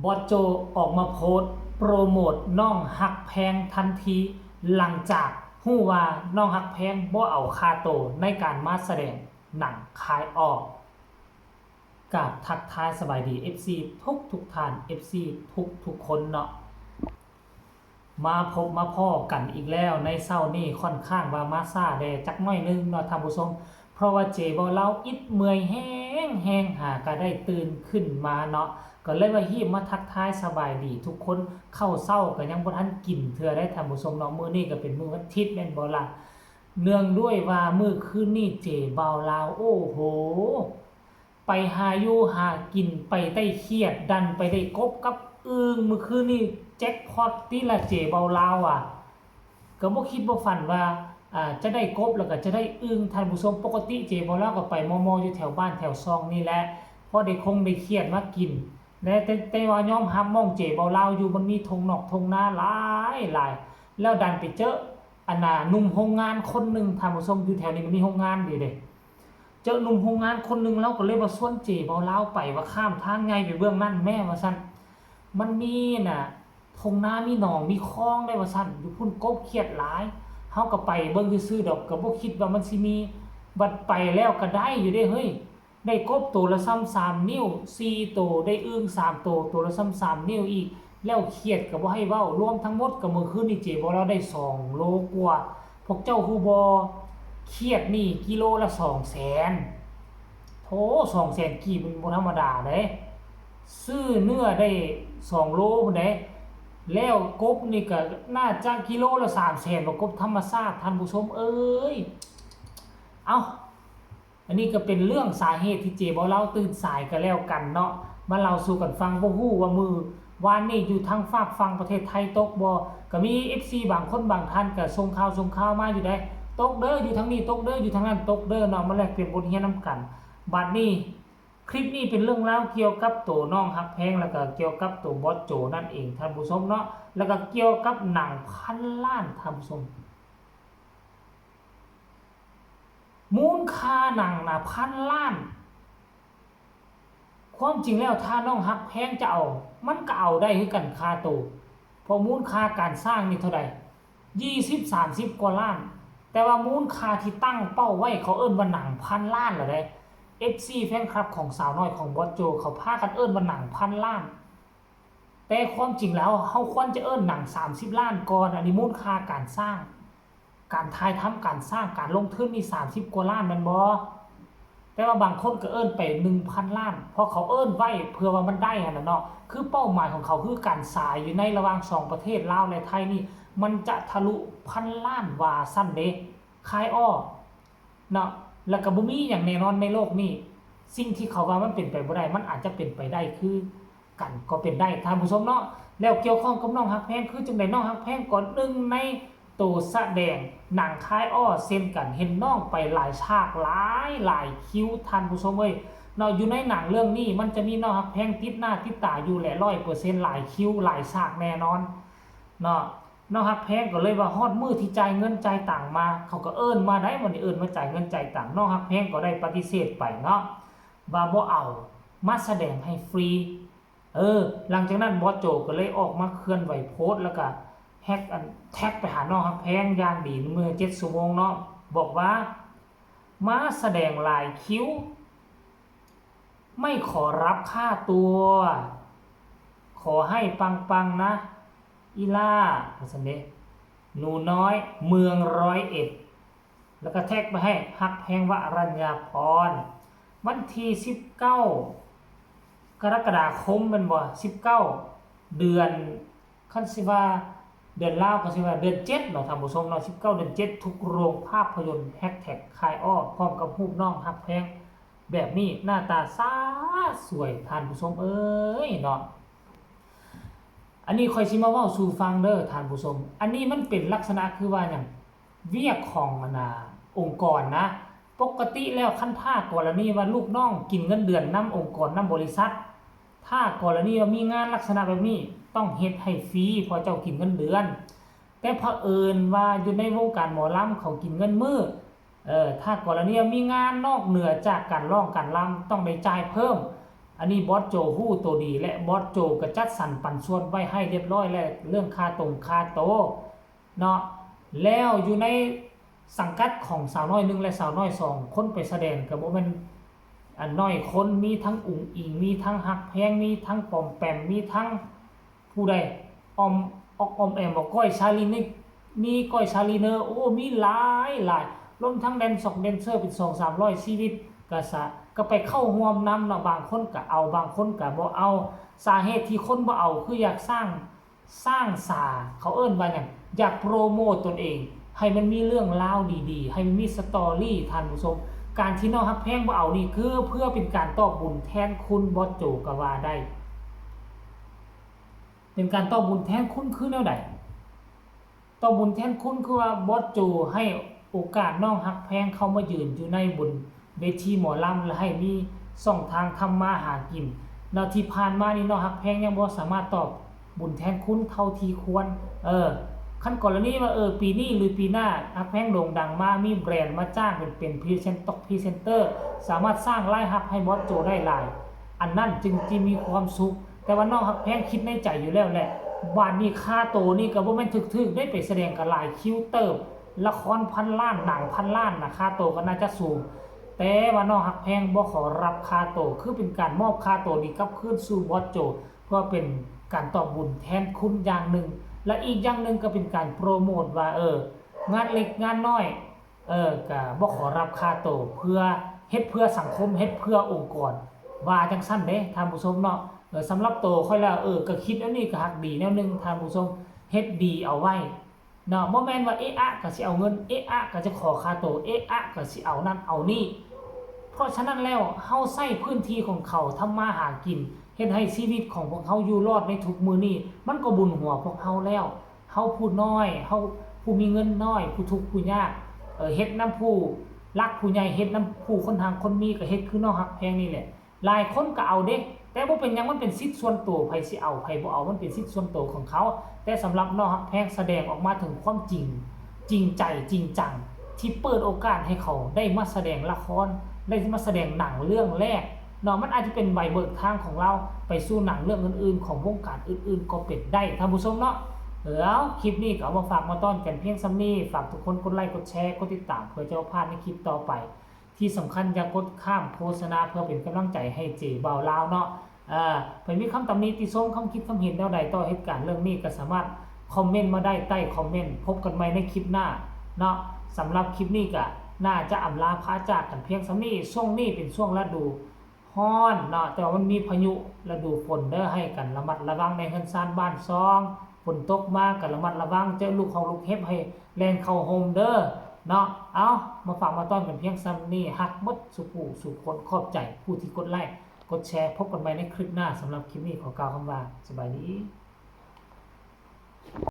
บอสโจออกมาโพสต์โปรโมทน้องฮักแพงทันทีหลังจากฮู้ว่าน้องฮักแพงบ่เอาค่าโตในการมาแสดงหนังขายออกกับทักทายสบายดี FC ทุกท่าน FC ทุกคนเนาะมาพบมาพ่อกันอีกแล้วในเช้านี้ค่อนข้างว่ามาซ่าแดจักหน่อยนึงเนาะท่านผู้ชมเพราะว่าเจบ่เล่าอิดเมื่อยแห้งหาก็ได้ตื่นขึ้นมาเนาะก็เลยว่าฮีบมาทักทายสบายดีทุกคนเข้าเช้าก็ยังบ่ทันกินเทื่อได้ท่านผู้ชมเนาะมื้อนี้ก็เป็นมื้อวันอาทิตย์แม่นบ่ล่ะเนื่องด้วยว่ามื้อคืนนี้เจบ่าวลาวโอ้โหไปหาอยู่หากินไปใต้เครียดดันไปได้กบกับอึ่งมื้อคืนนี้แจ็คพอตติละเจบ่าวลาวอ่ะก็บ่คิดบ่ฝันว่าจะได้กบแล้วก็จะได้อึ่งท่านผู้ชมปกติเจบ่าวลาวก็ไปมออยู่แถวบ้านแถวซองนี่แหละพอได้ได้เครียดมากินแต่ว่ายอมรับมองเจบ่าวลาวอยู่มันมีทงนอกทงนาหลายแล้วดันไปเจออันน่ะหนุ่มโรงงานคนนึงท่านผู้ชมอยู่แถวนี้มันมีโรงงานอยู่เด้เจอหนุ่มโรงงานคนนึงแล้วก็เลยว่าชวนเจบ่าวลาวไปว่าข้ามทางไงไปเบื้องนั้นแม่ว่าซั่นมันมีน่ะทงนามีหนองมีคลองได้ว่าซั่นอยู่พุ่นกบเครียดหลายเฮาก็ไปเบิ่งซื่อๆดอกก็บ่คิดว่ามันสิมีบัดไปแล้วก็ได้อยู่เด้เฮ้ยได้กบตัวละ3นิ้ว4ตัวได้อึ่ง3ตัวละ3นิ้วอีกแล้วเครียดก็บ่ให้เว้ารวมทั้งหมดก็มื้อคืนนี้เจบ่เราได้2โลกว่าพวกเจ้าฮู้บ่เครียดนี่กิโลละ200,000โธ่200,000กีบมันบ่ธรรมดาเด้ซื้อเนื้อได้2โลพุ่นเด้แล้วกบนี่ก็น่าจะกิโลละ300,000บ่กบธรรมชาติท่านผู้ชมเอ้ยเอ้าอันนี้ก็เป็นเรื่องสาเหตุที่เจบ่เล่าตื่นสายก็แล้วกันเนาะมาเล่าสู่กันฟังบ่ฮู้ว่ามื้อวานนี้อยู่ทางฝากฝั่งประเทศไทยตกบ่ก็มี FC บางคนบางท่านก็ส่งข่าวมาอยู่ได้ตกเด้ออยู่ทางนี้ตกเด้ออยู่ทางนั้นตกเด้อเนาะมาแลกเปลี่ยนบทเรียนนำกันบัดนี้คลิปนี้เป็นเรื่องราวเกี่ยวกับตัวน้องฮักแพงแล้วก็เกี่ยวกับตัวบอสโจนั่นเองท่านผู้ชมเนาะแล้วก็เกี่ยวกับหนังพันล้านท่านผู้ชมมูลค่าหนังนะพันล้านความจริงแล้วถ้าน้องฮักแพงจะเอามันก็เอาได้คือกันค่าตัวเพราะมูลค่าการสร้างนี่เท่าใด20-30กว่าล้านแต่ว่ามูลค่าที่ตั้งเป้าไว้เขาเอิ้นว่าหนังพันล้านเหรอเด้ FC แฟนคลับของสาวน้อยของบอสโจเขาพากันเอิ้นว่าหนังพันล้านแต่ความจริงแล้วเฮาควรจะเอิ้นหนัง30ล้านก่อนอันนี้มูลค่าการสร้างการถ่ายทำการสร้างการลงทุนนี่30กว่าล้านแม่นบ่แต่ว่าบางคนก็เอิ้นไป 1,000 ล้านเพราะเขาเอิ้นไว้เพื่อว่ามันได้หั่นน่ะเนาะคือเป้าหมายของเขาคือการสายอยู่ในระหว่าง2ประเทศลาวและไทยนี่มันจะทะลุพันล้านว่าซั่นเด้คายอ้อเนาะแล้วก็บ่มีหยังแน่นอนในโลกนี้สิ่งที่เขาว่ามันเป็นไปบ่ได้มันอาจจะเป็นไปได้คือกันก็เป็นได้ท่านผู้ชมเนาะแล้วเกี่ยวข้องกับน้องฮักแพงคือจังได๋น้องฮักแพงก่อนนึงในตัวแสดงหนังคายอ้อเช่นกันเห็นน้องไปหลายฉากหลายคิวท่านผู้ชมเอ้ยเนาะอยู่ในหนังเรื่องนี้มันจะมีน้องฮักแพงติดหน้าติดตาอยู่แหละ 100% หลายคิวหลายฉากแน่นอนเนาะน้องฮักแพงก็เลยว่าฮอดมื้อที่จ่ายเงินจ่ายตังค์มาเขาก็เอิ้นมาได้วันนี้เอิ้นมาจ่ายเงินจ่ายตังค์น้องฮักแพงก็ได้ปฏิเสธไปเนาะว่าบ่เอามาแสดงให้ฟรีหลังจากนั้นบอสโจก็เลยออกมาเคลื่อนไหวโพสต์แล้วก็แท็กไปหาน้องฮักแพงอย่างดีเมื่อ7ชั่วโมงเนาะบอกว่ามาแสดงหลายคิวไม่ขอรับค่าตัวขอให้ปังๆนะอีล่าซั่นเด้หนูน้อยเมือง101แล้วก็แท็กไปให้ฮักแพงวรัญญาพรวันที่19กรกฎาคมแม่นบ่19เดือนคันสิว่าเดือนลาวก็สิว่าเดือน7เนาะท่านผู้ชมเนาะ19เดือน7ทุกโรงภาพยนตร์คายอ้อพร้อมกับรูปน้องฮักแพงแบบนี้หน้าตาสวยท่านผู้ชมเอ้ยเนาะอันนี้ค่อยสิมาเว้าสู่ฟังเด้อท่านผู้ชมอันนี้มันเป็นลักษณะคือว่าหยังเวียกขององค์กรนะปกติแล้วคันถ้ากรณีว่าลูกน้องกินเงินเดือนนำองค์กรนำบริษัทถ้ากรณีว่ามีงานลักษณะแบบนี้ต้องเฮ็ดให้ฟรีเพราะเจ้ากินเงินเดือนแต่เผอิญว่าอยู่ในวงการหมอลำเขากินเงินมื้อถ้ากรณีมีงานนอกเหนือจากการร้องการรำต้องได้จ่ายเพิ่ม อันนี้บอสโจฮู้ตัวดีและบอสโจก็จัดสรรปันส่วนไว้ให้เรียบร้อยแล้วเรื่องค่าค่าโตเนาะแล้วอยู่ในสังกัดของสาวน้อย1และสาวน้อย2คนไปแสดงก็บ่แม่นอันน้อยคนมีทั้งอุ๋งอิงมีทั้งฮักแพงมีทั้งปอมแปมมีทั้งผู้ใดออมออมแอมก้อยชาลีนี่มีก้อยชาลีเนอร์โอ้มีหลายรวมทั้งแดนเซอร์เป็น2-300ชีวิตก็ไปเข้าร่วมนำเนาะบางคนก็เอาบางคนก็บ่เอาสาเหตุที่คนบ่เอาคืออยากสร้างเขาเอิ้นว่าหยังอยากโปรโมตตนเองให้มันมีเรื่องราวดีๆให้มันมีสตอรี่ท่านผู้ชมการที่น้องฮักแพงบ่เอานี่คือเพื่อเป็นการตอบบุญแทนคุณบอสโจก็ว่าได้เป็นการตอบบุญแทนคุณคือแนวใดตอบบุญแทนคุณคือว่าบอสโจให้โอกาสน้องฮักแพงเข้ามายืนอยู่ในบนเวทีหมอลำและให้มีช่องทางทำมาหากินแล้วที่ผ่านมานี่น้องฮักแพงยังบ่สามารถตอบบุญแทนคุณเท่าที่ควรขั้นกรณีว่าปีนี้หรือปีหน้าฮักแพงโด่งดังมามีแบรนด์มาจ้างเป็นพรีเซนเตอร์สามารถสร้างรายรับให้บอสโจได้หลายอันนั้นจึงจะมีความสุขแต่ว่าน้องฮักแพงคิดในใจอยู่แล้วแหละบ้านนี้ค่าโตนี่ก็บ่แม่นถึกๆได้ไปแสดงกับหลายคิวเติบละครพันล้านหนังพันล้านนะค่าโตก็น่าจะสูงแต่ว่าน้องฮักแพงบ่ขอรับค่าโตคือเป็นการมอบค่าโตนี้กลับคืนสู่บอสโจเพื่อเป็นการตอบบุญแทนคุณอย่างหนึ่งและอีกอย่างหนึ่งก็เป็นการโปรโมทว่างานเล็กงานน้อยก็บ่ขอรับค่าโตเพื่อเฮ็ดเพื่อสังคมเฮ็ดเพื่อองค์กรว่าจังซั่นเด้ท่านผู้ชมเนาะสำหรับโตค่อยแล้วก็คิดอันนี้ก็ฮักดีแนวนึงท่านผู้ชมเฮ็ดดีเอาไว้เนาะบ่แม่นว่าก็สิเอาเงินก็จะขอค่าโตก็สิเอานั่นเอานี่เพราะฉะนั้นแล้วเฮาใช้พื้นที่ของเขาทำมาหากินเฮ็ดให้ชีวิตของพวกเฮาอยู่รอดในทุกมื้อนี้มันก็บุญหัวพวกเฮาแล้วเฮาผู้น้อยเฮาผู้มีเงินน้อยผู้ทุกข์ผู้ยากเฮ็ดนำผู้รักผู้ใหญ่เฮ็ดนำผู้คนทางคนมีก็เฮ็ดคือน้องฮักแพงนี่แหละหลายคนก็เอาเด้แต่บ่เป็นหยังมันเป็นสิทธิ์ส่วนตัวไผสิเอาไผบ่เอามันเป็นสิทธิ์ส่วนตัวของเขาแต่สำหรับน้องฮักแพงแสดงออกมาถึงความจริงใจจริงจังที่เปิดโอกาสให้เขาได้มาแสดงละครได้มาแสดงหนังเรื่องแรกเนาะมันอาจจะเป็นใบเบิกทางของเราไปสู่หนังเรื่องอื่นๆของวงการอื่นๆก็เป็นได้ท่านผู้ชมเนาะแล้วคลิปนี้ก็เอามาฝากมาต้อนกันเพียงซ้ำนี้ฝากทุกคนกดไลค์กดแชร์กดติดตามเพื่อจะพลาดในคลิปต่อไปที่สำคัญอย่ากดข้ามโฆษณาเพื่อเป็นกำลังใจให้เจเบาลาวเนาะเพิ่นมีคำตำหนิติชมคำคิดคำเห็นแนวใดต่อเหตุการณ์เรื่องนี้ก็สามารถคอมเมนต์มาได้ใต้คอมเมนต์พบกันใหม่ในคลิปหน้าเนาะสำหรับคลิปนี้ก็น่าจะอำลาพาจากกันเพียงซ้ำนี้ช่วงนี้เป็นช่วงฤดูร้อนเนาะแต่ว่ามันมีพายุฤดูฝนเด้อให้กันระมัดระวังในเฮือนซ่านบ้านซองฝนตกมาก็ระมัดระวังเจอลูกของลูกเห็บให้แล่นเข้าโฮมเด้อเนาะเอามาฝากมาต้อนกันเพียงซ้ำนี้ฮักหมดสุผู้สู่คนขอบใจผู้ที่กดไลค์กดแชร์พบกันใหม่ในคลิปหน้าสำหรับคลิปนี้ขอกล่าวคำว่าสบายดี